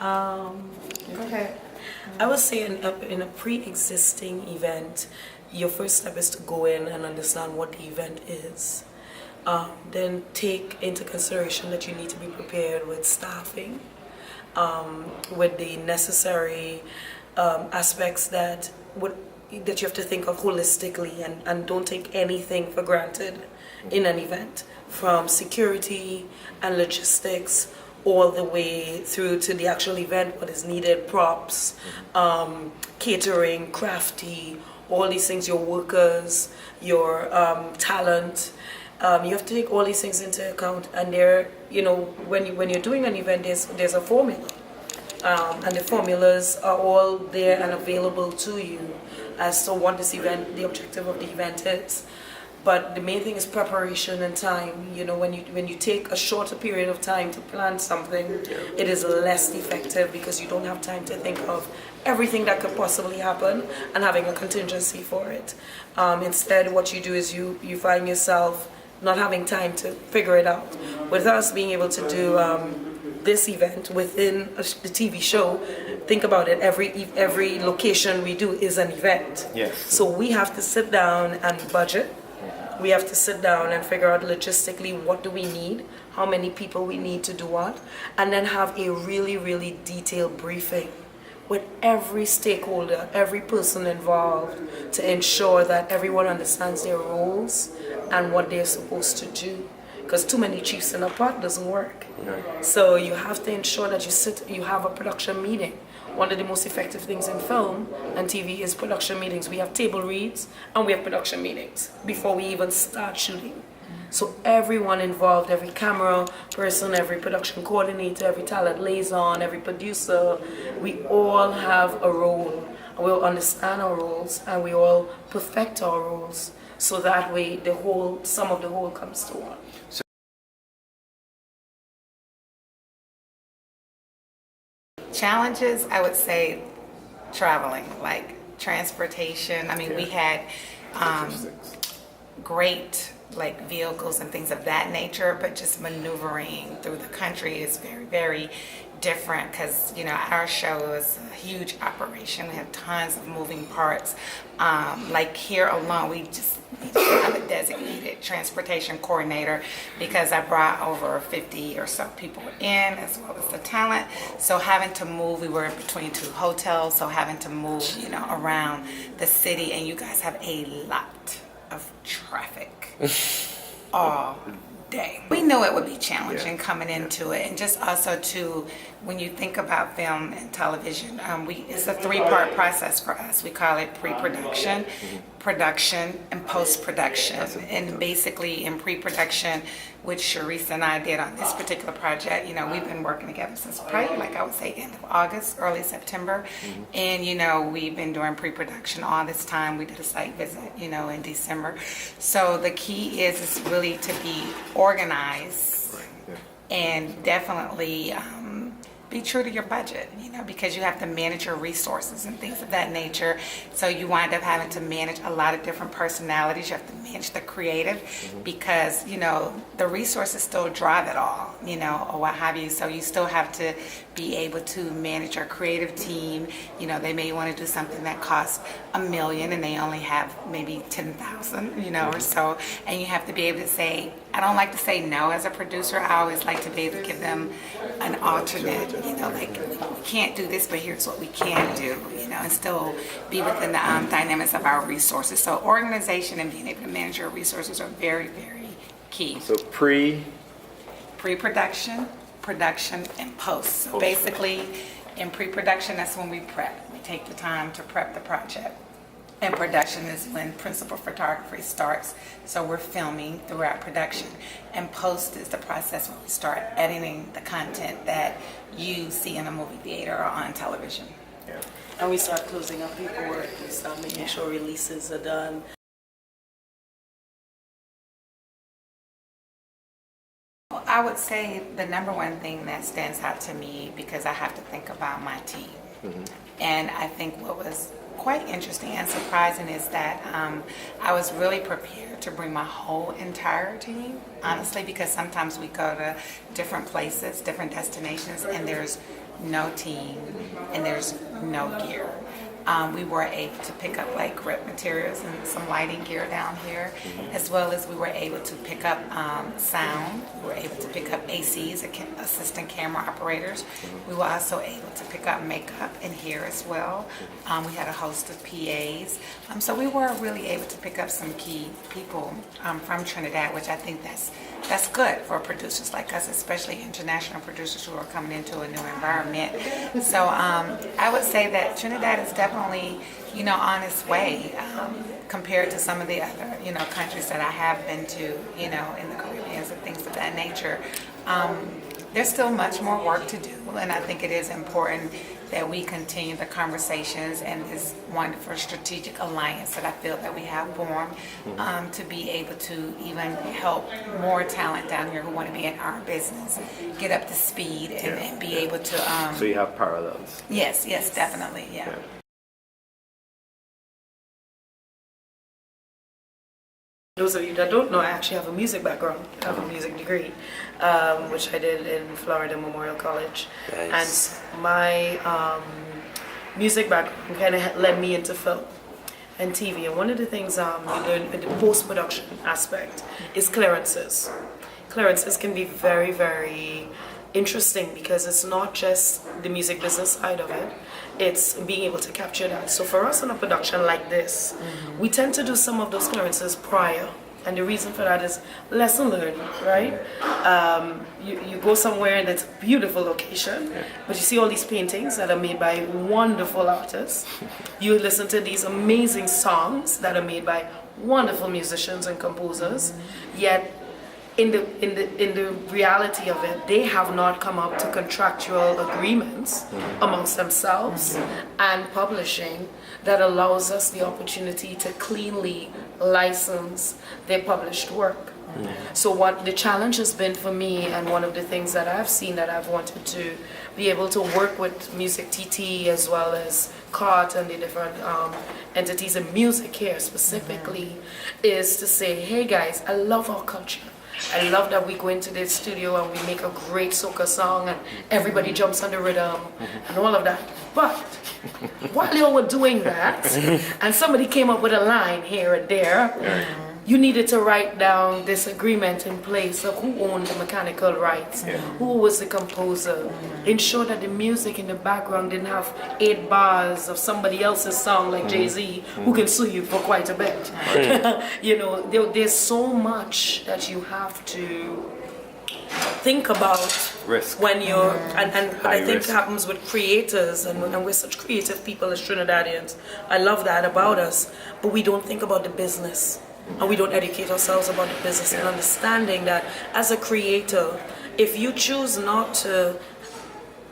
Go ahead. I would say in a pre-existing event, your first step is to go in and understand what the event is. Then take into consideration that you need to be prepared with staffing, with the necessary aspects that you have to think of holistically, and don't take anything for granted in an event, from security and logistics all the way through to the actual event, what is needed, props, catering, crafty, all these things, your workers, your talent. You have to take all these things into account, and when you're doing an event, there's a formula, and the formulas are all there and available to you as to what the objective of the event is. But the main thing is preparation and time. When you take a shorter period of time to plan something, it is less effective because you don't have time to think of everything that could possibly happen and having a contingency for it. Instead, what you do is you find yourself not having time to figure it out. With us being able to do this event within the TV show, think about it, every location we do is an event. Yes. So we have to sit down and budget. We have to sit down and figure out logistically what do we need, how many people we need to do what, and then have a really, really detailed briefing with every stakeholder, every person involved, to ensure that everyone understands their roles and what they're supposed to do. Because too many chiefs in a pot doesn't work. Right. So you have to ensure that you have a production meeting. One of the most effective things in film and TV is production meetings. We have table reads and we have production meetings before we even start shooting. So everyone involved, every camera person, every production coordinator, every talent liaison, every producer, we all have a role. We all understand our roles and we all perfect our roles. So that way the sum of the whole comes to one. Challenges, I would say traveling, like transportation. I mean, we had great vehicles and things of that nature, but just maneuvering through the country is very, very different because our show is a huge operation. We have tons of moving parts. Like here alone, we just need to have a designated transportation coordinator because I brought over 50 or so people in, as well as the talent. So having to move, we were in between two hotels, so having to move around the city, and you guys have a lot of traffic all day. We knew it would be challenging coming into it, and just also too, when you think about film and television, it's a three-part process for us. We call it pre-production, production, and post-production. And basically in pre-production, which Sharice and I did on this particular project, we've been working together since probably, I would say, end of August, early September. And, we've been doing pre-production all this time. We did a site visit, in December. So the key is really to be organized and definitely be true to your budget, because you have to manage your resources and things of that nature. So you wind up having to manage a lot of different personalities. You have to manage the creative because, the resources still drive it all, or what have you. So you still have to be able to manage your creative team. They may want to do something that costs $1 million and they only have maybe 10,000, or so. And you have to be able to say, I don't like to say no as a producer. I always like to be able to give them an alternate, we can't do this, but here's what we can do, and still be within the dynamics of our resources. So organization and being able to manage your resources are very, very key. So pre-production, production, and post. So basically, in pre-production, that's when we prep. We take the time to prep the project. And production is when principal photography starts. So we're filming throughout production. And post is the process when we start editing the content that you see in a movie theater or on television. And we start closing up paperwork. We start making sure releases are done. I would say the number one thing that stands out to me, because I have to think about my team. And I think what was quite interesting and surprising is that I was really prepared to bring my whole entire team, honestly, because sometimes we go to different places, different destinations, and there's no team and there's no gear. We were able to pick up like grip materials and some lighting gear down here, as well as we were able to pick up sound. We were able to pick up ACs, assistant camera operators. We were also able to pick up makeup in here as well. We had a host of PAs. So we were really able to pick up some key people from Trinidad, which I think that's good for producers like us, especially international producers who are coming into a new environment. So I would say that Trinidad is definitely, on its way compared to some of the other, countries that I have been to, in the Caribbean and things of that nature. There's still much more work to do, and I think it is important that we continue the conversations and this wonderful strategic alliance that I feel that we have formed to be able to even help more talent down here who want to be in our business get up to speed and be able to. So you have parallels. Yes, definitely, yeah. Those of you that don't know, I actually have a music background. I have a music degree, which I did in Florida Memorial College. Nice. And my music background kind of led me into film and TV. And one of the things you learn in the post-production aspect is clearances. Clearances can be very, very interesting because it's not just the music business side of it, it's being able to capture that. So for us in a production like this, we tend to do some of those clearances prior. And the reason for that is lesson learned, right? You go somewhere and it's a beautiful location, but you see all these paintings that are made by wonderful artists. You listen to these amazing songs that are made by wonderful musicians and composers, yet in the reality of it, they have not come up to contractual agreements amongst themselves and publishing that allows us the opportunity to cleanly license their published work. So what the challenge has been for me, and one of the things that I've seen that I've wanted to be able to work with Music TT as well as CART and the different entities in music here specifically, is to say, hey guys, I love our culture. I love that we go into the studio and we make a great soca song and everybody jumps on the rhythm and all of that. But while you were doing that, and somebody came up with a line here and there, you needed to write down this agreement in place of who owned the mechanical rights, who was the composer, ensure that the music in the background didn't have 8 bars of somebody else's song like Jay-Z, who can sue you for quite a bit. There's so much that you have to think about risk when you're and I think risk. it happens with creators and we're such creative people as Trinidadians. I love that about us, but we don't think about the business. And we don't educate ourselves about the business and understanding that as a creator, if you choose not to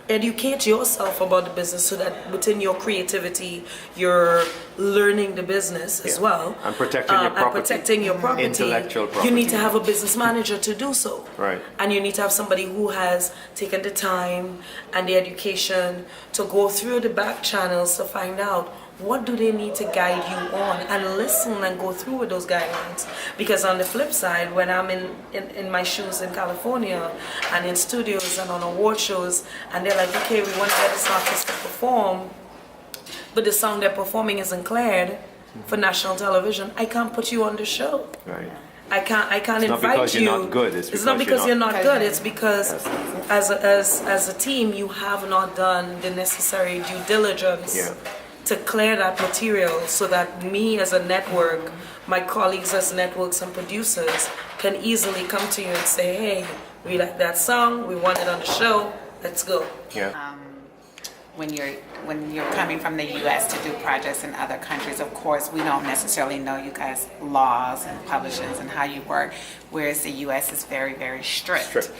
educate yourself about the business so that within your creativity you're learning the business as well and protecting your property, intellectual property, you need to have a business manager to do so, right? And you need to have somebody who has taken the time and the education to go through the back channels to find out what do they need to guide you on, and listen and go through with those guidelines. Because on the flip side, when I'm in my shoes in California and in studios and on award shows, and they're like, okay, we want to get this artist to perform, but the song they're performing isn't cleared for national television, I can't put you on the show. Right. I can't it's invite not because you. You're not good. It's not because you're not good. It's because as a team, you have not done the necessary due diligence to clear that material so that me as a network, my colleagues as networks and producers can easily come to you and say, hey, we like that song, we want it on the show, let's go. When you're coming from the U.S. to do projects in other countries, of course, we don't necessarily know you guys' laws and publishings and how you work, whereas the U.S. is very, very strict.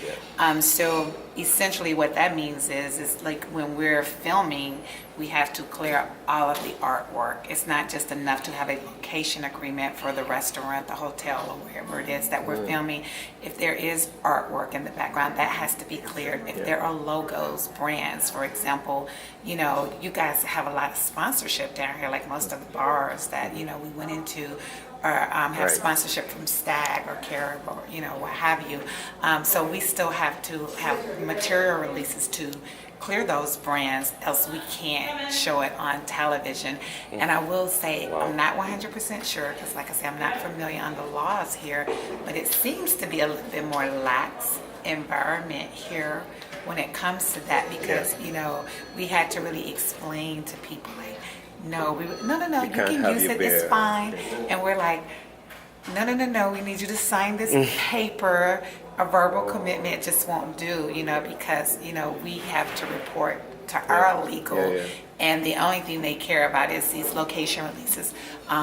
So essentially what that means is like when we're filming, we have to clear up all of the artwork. It's not just enough to have a location agreement for the restaurant, the hotel, or wherever it is that we're filming. If there is artwork in the background, that has to be cleared. If there are logos, brands, for example, you know, you guys have a lot of sponsorship down here, like most of the bars that, you know, we went into, or have sponsorship from Stag or Carib or, you know, what have you. So we still have to have material releases to clear those brands, else we can't show it on television. And I will say, I'm not 100% sure, because like I said, I'm not familiar on the laws here, but it seems to be a little bit more lax environment here when it comes to that, because, you know, we had to really explain to people, like, no, you can use it, it's fine. And we're like, no, we need you to sign this paper. A verbal commitment just won't do, you know, because, you know, we have to report to our legal, and the only thing they care about is these location releases,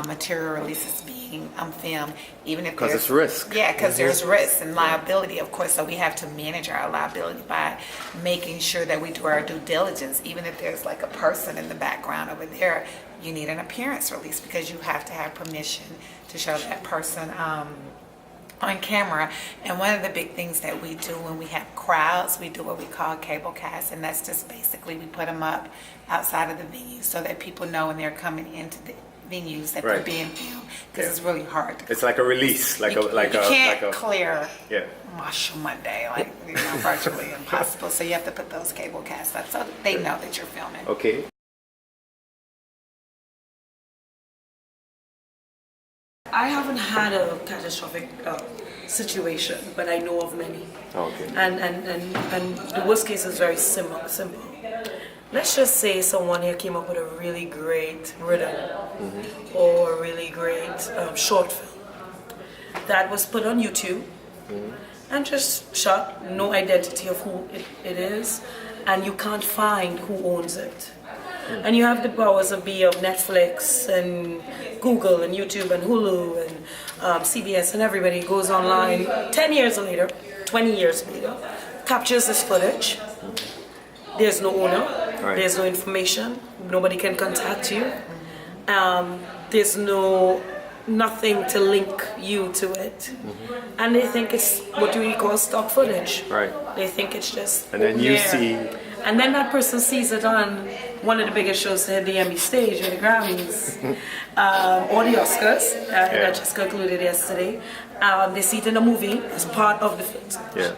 material releases being filmed, even if because it's risk. Yeah, because there's risk and liability, of course. So we have to manage our liability by making sure that we do our due diligence. Even if there's like a person in the background over there, you need an appearance release because you have to have permission to show that person on camera. And one of the big things that we do when we have crowds, we do what we call cable cast, and that's just basically we put them up outside of the venue so that people know when they're coming into the venues that they're being filmed, because it's really hard. It's like a release, you can't clear Marshall Monday, like, you know, virtually impossible. So you have to put those cable casts up so that they know that you're filming. Okay. I haven't had a catastrophic situation, but I know of many. Okay. And the worst case is very simple. Let's just say someone here came up with a really great rhythm or a really great short film that was put on YouTube and just shot, no identity of who it is, and you can't find who owns it. And you have the powers of Netflix and Google and YouTube and Hulu and CBS, and everybody goes online 10 years later, 20 years later, captures this footage. There's no owner, there's no information, nobody can contact you. There's nothing to link you to it. And they think it's what we call stock footage. Right. They think it's just and then you see, and then that person sees it on one of the biggest shows to hit the Emmy stage, or the Grammys, or the Oscars, that just concluded yesterday. They see it in a movie as part of the film.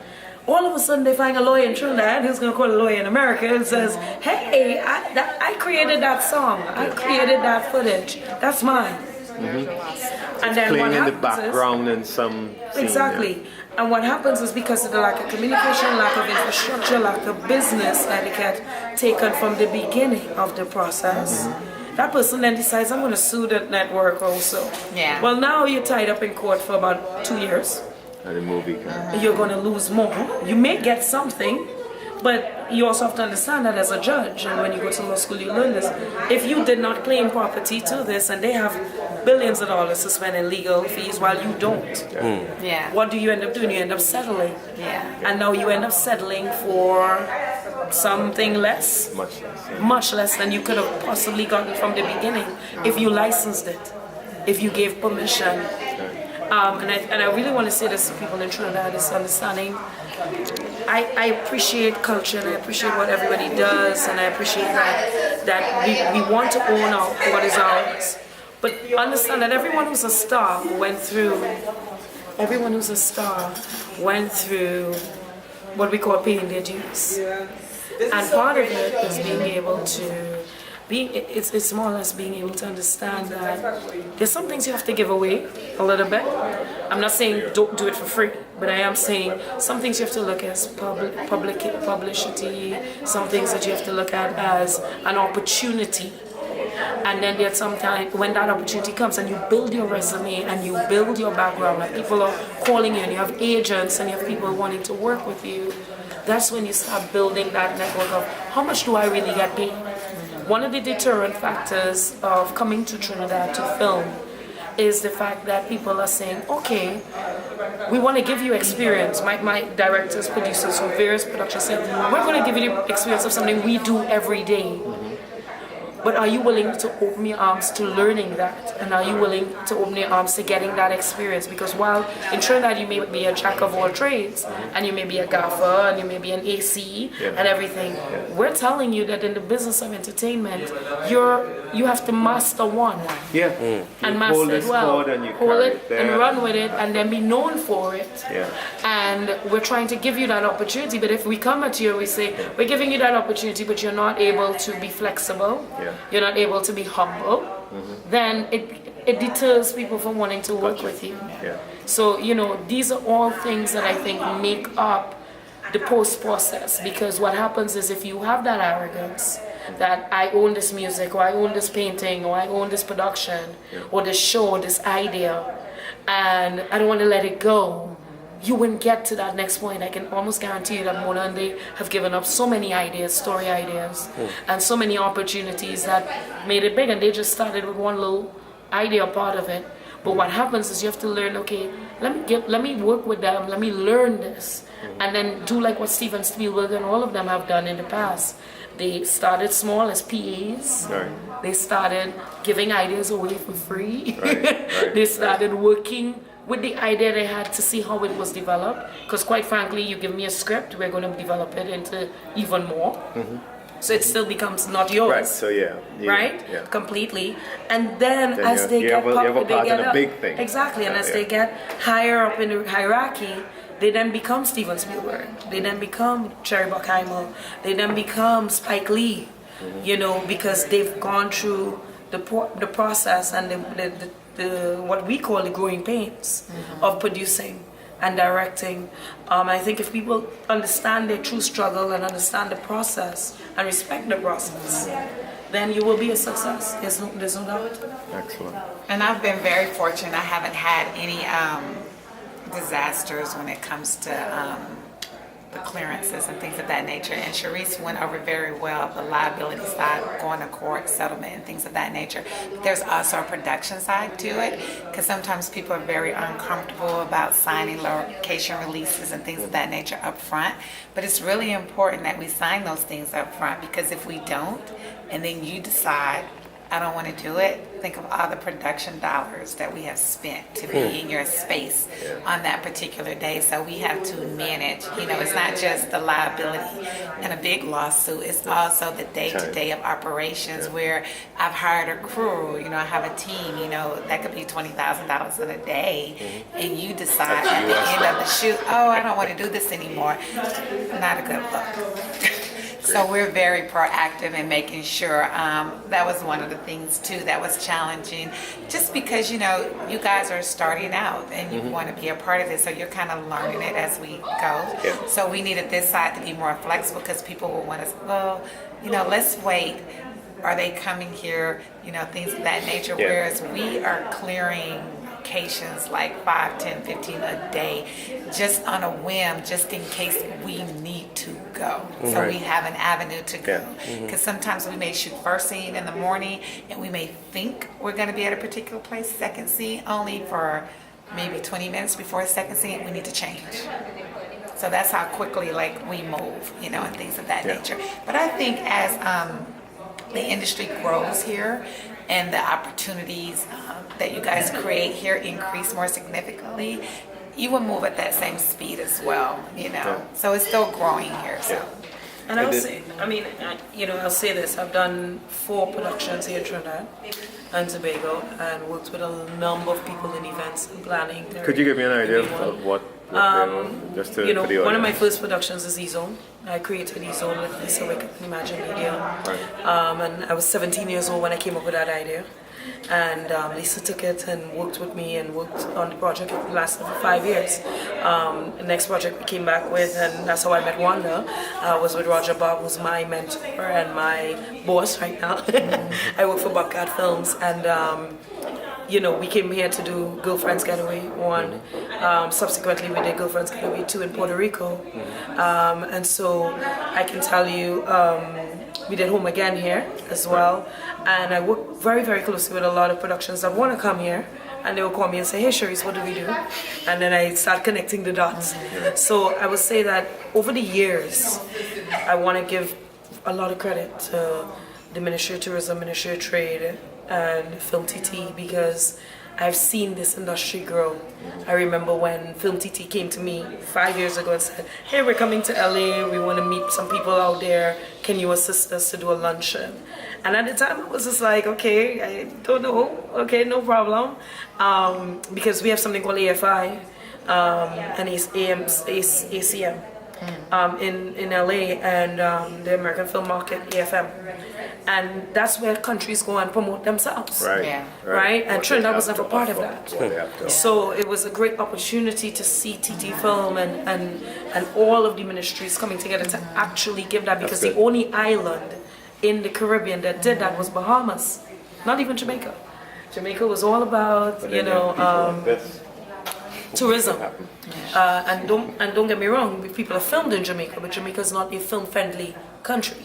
All of a sudden they find a lawyer in Trinidad who's going to call a lawyer in America and says, hey, I created that song, I created that footage, that's mine. And then playing what in the happens background in some scene, exactly. And what happens is, because of the lack of communication, lack of infrastructure, lack of business etiquette taken from the beginning of the process, that person then decides, I'm going to sue the network also. Yeah. Well, now you're tied up in court for about 2 years. And the movie You're going to lose more. You may get something, but you also have to understand that as a judge, and when you go to law school you learn this, if you did not claim property to this, and they have billions of dollars to spend in legal fees while you don't, what do you end up doing? You end up settling. And now you end up settling for something less, much less than you could have possibly gotten from the beginning if you licensed it, if you gave permission. And I really want to say this to people in Trinidad, is understanding. I appreciate culture, and I appreciate what everybody does, and I appreciate that we want to own what is ours. But understand that everyone who's a star went through what we call paying their dues. And part of it is being able to it's more or less being able to understand that there's some things you have to give away a little bit. I'm not saying don't do it for free, but I am saying some things you have to look at as publicity, some things that you have to look at as an opportunity. And then there's sometimes when that opportunity comes and you build your resume and you build your background, and people are calling you and you have agents and you have people wanting to work with you, that's when you start building that network of how much do I really get paid. One of the deterrent factors of coming to Trinidad to film is the fact that people are saying, okay, we want to give you experience. My directors, producers from various productions said, we're going to give you the experience of something we do every day. But are you willing to open your arms to learning that? And are you willing to open your arms to getting that experience? Because while in Trinidad you may be a jack of all trades, and you may be a gaffer, and you may be an AC, and everything, we're telling you that in the business of entertainment, you have to master one. Yeah. And Hold master the it well. squad and you Hold carry it it there. and run with it, and then be known for it. Yeah. And we're trying to give you that opportunity. But if we come at you and we say, we're giving you that opportunity, but you're not able to be flexible, you're not able to be humble, then it deters people from wanting to work with you. Yeah. So, these are all things that I think make up the post process, because what happens is if you have that arrogance that I own this music, or I own this painting, or I own this production, or this show, or this idea, and I don't want to let it go, you wouldn't get to that next point. I can almost guarantee you that Mona and they have given up so many ideas, story ideas, and so many opportunities that made it big, and they just started with one little idea part of it. But what happens is you have to learn, okay, let me work with them, let me learn this, and then do like what Steven Spielberg and all of them have done in the past. They started small as PAs. Right. They started giving ideas away for free. Right. They started working with the idea they had to see how it was developed. Because quite frankly, you give me a script, we're going to develop it into even more. So it still becomes not yours. Right. So Right? Yeah. Completely. And then as you they get have a popular, part they get in a up. big thing. Exactly. And as they get higher up in the hierarchy, they then become Steven Spielberg. They then become Cherry Bruckheimer. They then become Spike Lee. Because they've gone through the process and the what we call the growing pains of producing and directing. I think if people understand their true struggle and understand the process and respect the process, then you will be a success. There's no doubt. Excellent. And I've been very fortunate. I haven't had any disasters when it comes to the clearances and things of that nature. And Sharice went over very well the liability side, going to court, settlement, and things of that nature. But there's also a production side to it, because sometimes people are very uncomfortable about signing location releases and things of that nature up front. But it's really important that we sign those things up front, because if we don't, and then you decide, I don't want to do it, think of all the production dollars that we have spent to be in your space on that particular day. So we have to manage, it's not just the liability and a big lawsuit, it's also the day-to-day of operations where I've hired a crew, I have a team, that could be $20,000 in a day, and you decide at the end of the shoot, oh, I don't want to do this anymore. Not a good look. So we're very proactive in making sure. That was one of the things too that was challenging, just because you guys are starting out and you want to be a part of it, so you're kind of learning it as we go. So we needed this side to be more flexible, because people will want us, let's wait. Are they coming here? Things of that nature. Whereas we are clearing locations like 5, 10, 15 a day, just on a whim, just in case we need to go. So we have an avenue to go. Because sometimes we may shoot first scene in the morning, and we may think we're going to be at a particular place, second scene, only for maybe 20 minutes before the second scene, we need to change. So that's how quickly we move, and things of that nature. But I think as the industry grows here, and the opportunities that you guys create here increase more significantly, you will move at that same speed as well, So it's still growing here. So. And I'll say, I'll say this: I've done 4 productions here in Trinidad and Tobago, and worked with a number of people in events and planning. Could you give me an idea of what just to, for the audience? One of my first productions is E-Zone. I created E-Zone with Lisa Wick and Imagine Media. And I was 17 years old when I came up with that idea. And Lisa took it and worked with me and worked on the project. It lasted for 5 years. The next project we came back with, and that's how I met Wanda, was with Roger Bob, who's my mentor and my boss right now. I work for Bobcat Films, and we came here to do Girlfriends Getaway 1. Subsequently, we did Girlfriends Getaway 2 in Puerto Rico. And so I can tell you, we did Home Again here as well. And I work very, very closely with a lot of productions that want to come here and they will call me and say, hey Cherise, what do we do? And then I start connecting the dots. So I would say that over the years, I want to give a lot of credit to the Ministry of Tourism, Ministry of Trade, and Film TT, because I've seen this industry grow. I remember when Film TT came to me 5 years ago and said, hey, we're coming to LA, we want to meet some people out there, can you assist us to do a luncheon? And at the time I was just like, okay, I don't know, okay, no problem. Because we have something called AFI, and it's ACM in LA, and the American Film Market, AFM. And that's where countries go and promote themselves. Right. Yeah. Right? And Trinidad was never part of that. So it was a great opportunity to see TT Film and all of the ministries coming together to actually give that, because the only island in the Caribbean that did that was Bahamas, not even Jamaica. Jamaica was all about, tourism. And don't get me wrong, people have filmed in Jamaica, but Jamaica is not a film-friendly country.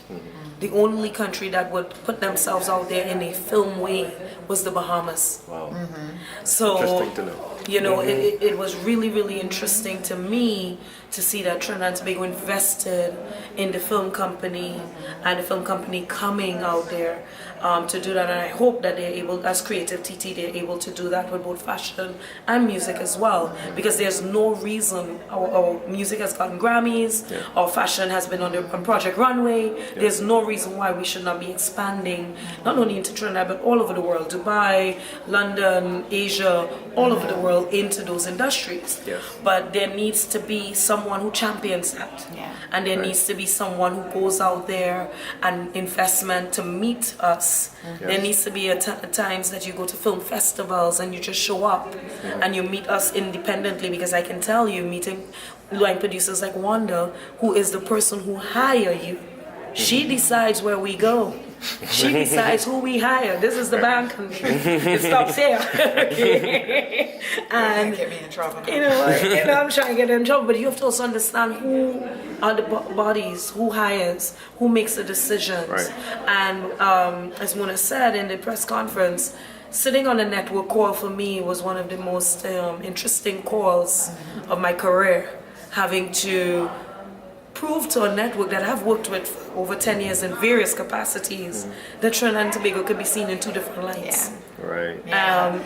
The only country that would put themselves out there in a film way was the Bahamas. Wow. So, Interesting to know. it was really, really interesting to me to see that Trinidad and Tobago invested in the film company and the film company coming out there to do that. And I hope that they're able, as Creative TT, they're able to do that with both fashion and music as well. Because there's no reason our music has gotten Grammys, our fashion has been on Project Runway. There's no reason why we should not be expanding, not only into Trinidad, but all over the world. Dubai, London, Asia, all over the world into those industries. Yes. But there needs to be someone who champions that. Yeah. And there needs to be someone who goes out there and investment to meet us. There needs to be times that you go to film festivals and you just show up and you meet us independently, because I can tell you, meeting line producers like Wanda, who is the person who hire you. She decides where we go. She decides who we hire. This is the bank. It stops here. And Get me in trouble. I'm trying to get in trouble, but you have to also understand who are the bodies, who hires, who makes the decisions. Right. And as Mona said in the press conference, sitting on a network call for me was one of the most interesting calls of my career, having to prove to a network that I've worked with for over 10 years in various capacities that Trinidad and Tobago could be seen in two different lights. Yeah. Right. And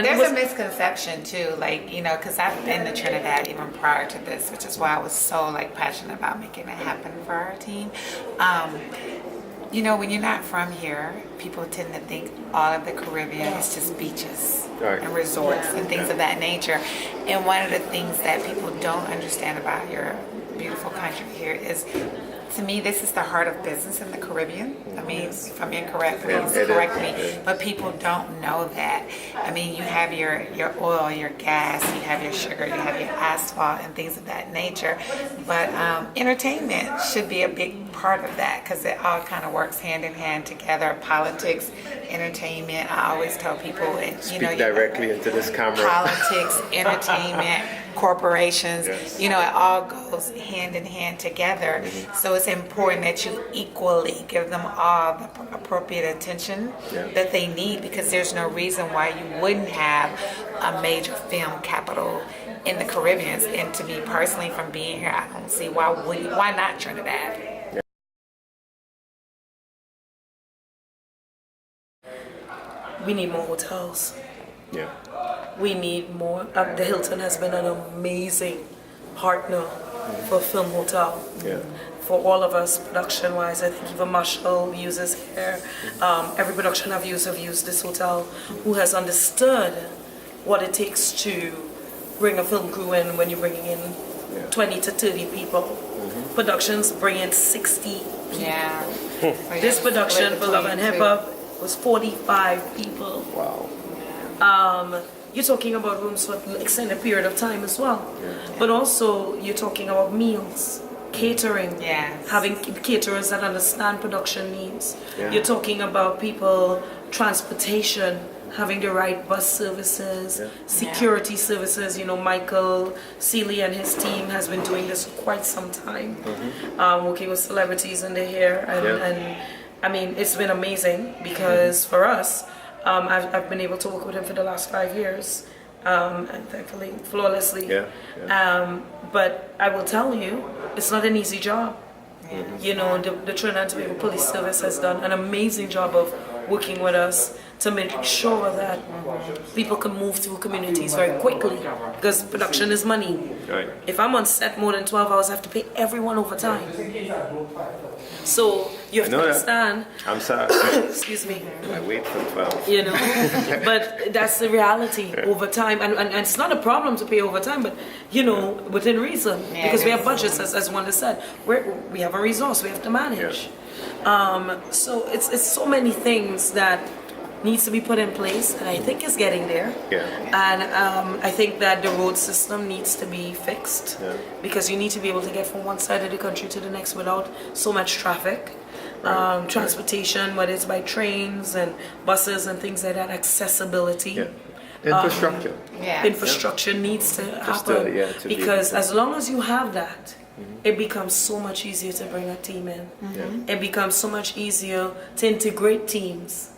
There's it was, a misconception too, because I've been to Trinidad even prior to this, which is why I was so passionate about making it happen for our team. When you're not from here, people tend to think all of the Caribbean is just beaches and resorts and things of that nature. And one of the things that people don't understand about your beautiful country here is, to me, this is the heart of business in the Caribbean. I mean, if I'm incorrect, please correct me. But people don't know that. I mean, you have your oil, your gas, you have your sugar, you have your asphalt and things of that nature. But entertainment should be a big part of that, because it all kind of works hand in hand together. Politics, entertainment. I always tell people, and Speak directly into this camera. Politics, entertainment, corporations, it all goes hand in hand together. So it's important that you equally give them all the appropriate attention that they need, because there's no reason why you wouldn't have a major film capital in the Caribbean. And to me personally, from being here, I don't see why not Trinidad. we need more hotels. Yeah. We need more. The Hilton has been an amazing partner for Film Hotel. Yeah. For all of us, production-wise, I think even Marshall uses here. Every production I've used this hotel, who has understood what it takes to bring a film crew in when you're bringing in 20 to 30 people. Productions bring in 60 people. Yeah. This production for Love and Hip Hop was 45 people. Wow. You're talking about rooms for extended period of time as well. But also you're talking about meals, catering, having caterers that understand production needs. You're talking about people, transportation, having the right bus services, security services. You know, Michael Seeley and his team has been doing this for quite some time, working with celebrities in the hair. And I mean, it's been amazing because for us, I've been able to work with him for the last 5 years, and thankfully, flawlessly. Yeah, But I will tell you, it's not an easy job. You know, the Trinidad and Tobago Police Service has done an amazing job of working with us to make sure that people can move through communities very quickly, because production is money. Right. If I'm on set more than 12 hours, I have to pay everyone overtime. So you have I know to that. understand. I'm sorry. Excuse me. I wait for 12. You know, but that's the reality over time, and it's not a problem to pay overtime, but you know, within reason, because we have budgets, as Wanda said, we have a resource we have to manage. So it's so many things that needs to be put in place, and I think it's getting there. Yeah. And I think that the road system needs to be fixed, because you need to be able to get from one side of the country to the next without so much traffic. Transportation, whether it's by trains and buses and things like that, accessibility. Yeah. Infrastructure. Infrastructure needs to happen, because as long as you have that, it becomes so much easier to bring a team in. It becomes so much easier to integrate teams.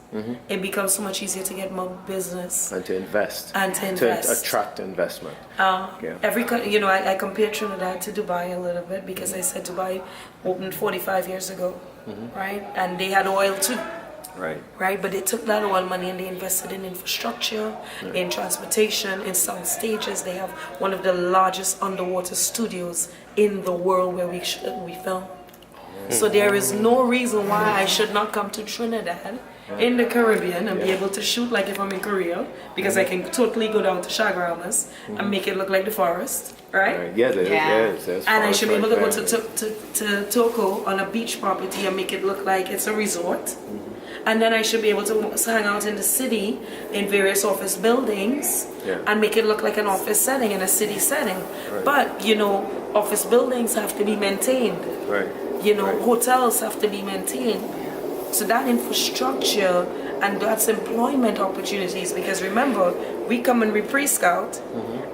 It becomes so much easier to get more business And to invest. to attract investment. I compare Trinidad to Dubai a little bit, because I said Dubai opened 45 years ago, right? And they had oil too. Right, but they took that oil money and they invested in infrastructure, in transportation, in sound stages. They have one of the largest underwater studios in the world where we film. So there is no reason why I should not come to Trinidad in the Caribbean and be able to shoot like if I'm in Korea, because I can totally go down to Chaguaramas and make it look like the forest, right? There's And I should be able to go there. to Toko on a beach property and make it look like it's a resort. And then I should be able to hang out in the city in various office buildings and make it look like an office setting in a city setting. But, you know, office buildings have to be maintained. You know, hotels have to be maintained. So that infrastructure, and that's employment opportunities, because remember, we come and we pre-scout,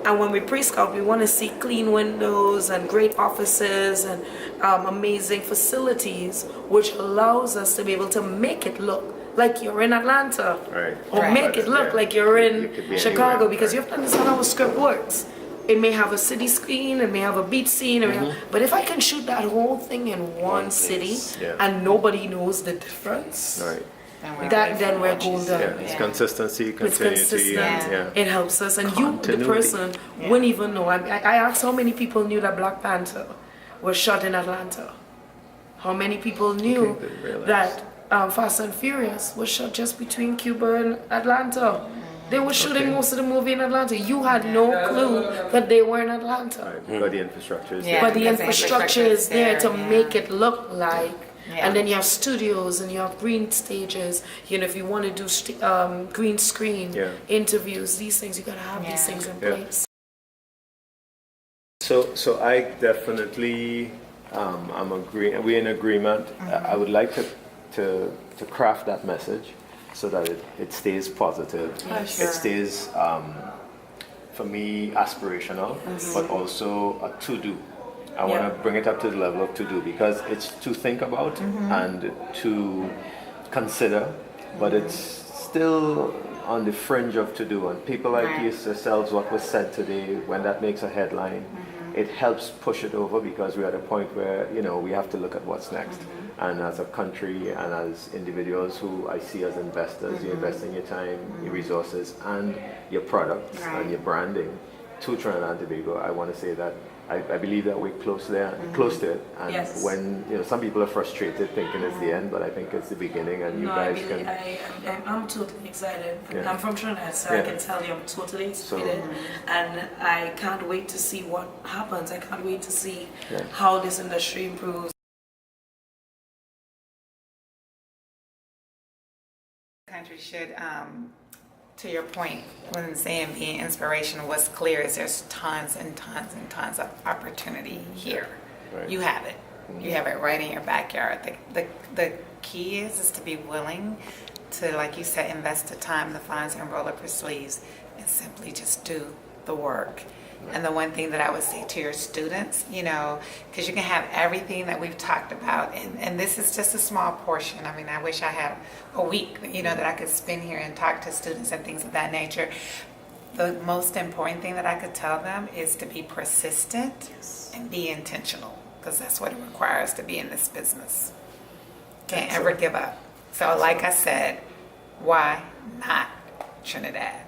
and when we pre-scout, we want to see clean windows and great offices and amazing facilities, which allows us to be able to make it look like you're in Atlanta, or make it look like you're in Chicago, because you have to understand how a script works. It may have a city scene, it may have a beach scene, but if I can shoot that whole thing in one city and nobody knows the difference, then we're golden. It's consistency, continuity, it helps us. And you, the person, wouldn't even know. I asked how many people knew that Black Panther was shot in Atlanta. How many people knew that Fast and Furious was shot just between Cuba and Atlanta? They were shooting most of the movie in Atlanta. You had no clue that they were in Atlanta. But the infrastructure is there. But the infrastructure is there to make it look like. And then you have studios and you have green stages. You know, if you want to do green screen interviews, these things, you gotta have these things in place. So I definitely we're in agreement. I would like to craft that message so that it stays positive. It stays, for me, aspirational, but also a to-do. I want to bring it up to the level of to-do, because it's to think about and to consider, but it's still on the fringe of to-do. And people like yourselves, what was said today, when that makes a headline, it helps push it over, because we're at a point where, you know, we have to look at what's next. And as a country and as individuals who I see as investors, you're investing your time, your resources, and your products and your branding to Trinidad and Tobago. I want to say that I believe that we're close to it. And when, you know, some people are frustrated thinking it's the end, but I think it's the beginning, and you guys can. I'm totally excited. I'm from Trinidad, so I can tell you I'm totally excited, and I can't wait to see what happens. I can't wait to see how this industry improves. Country should, to your point, when saying being inspirational, what's clear is there's tons and tons and tons of opportunity here. You have it. You have it right in your backyard. The key is to be willing to, like you said, invest the time, the funds, and roll up your sleeves and simply just do the work. And the one thing that I would say to your students, you know, because you can have everything that we've talked about, and this is just a small portion. I mean, I wish I had a week, you know, that I could spend here and talk to students and things of that nature. The most important thing that I could tell them is to be persistent and be intentional, because that's what it requires to be in this business. Can't ever give up. So like I said, why not Trinidad?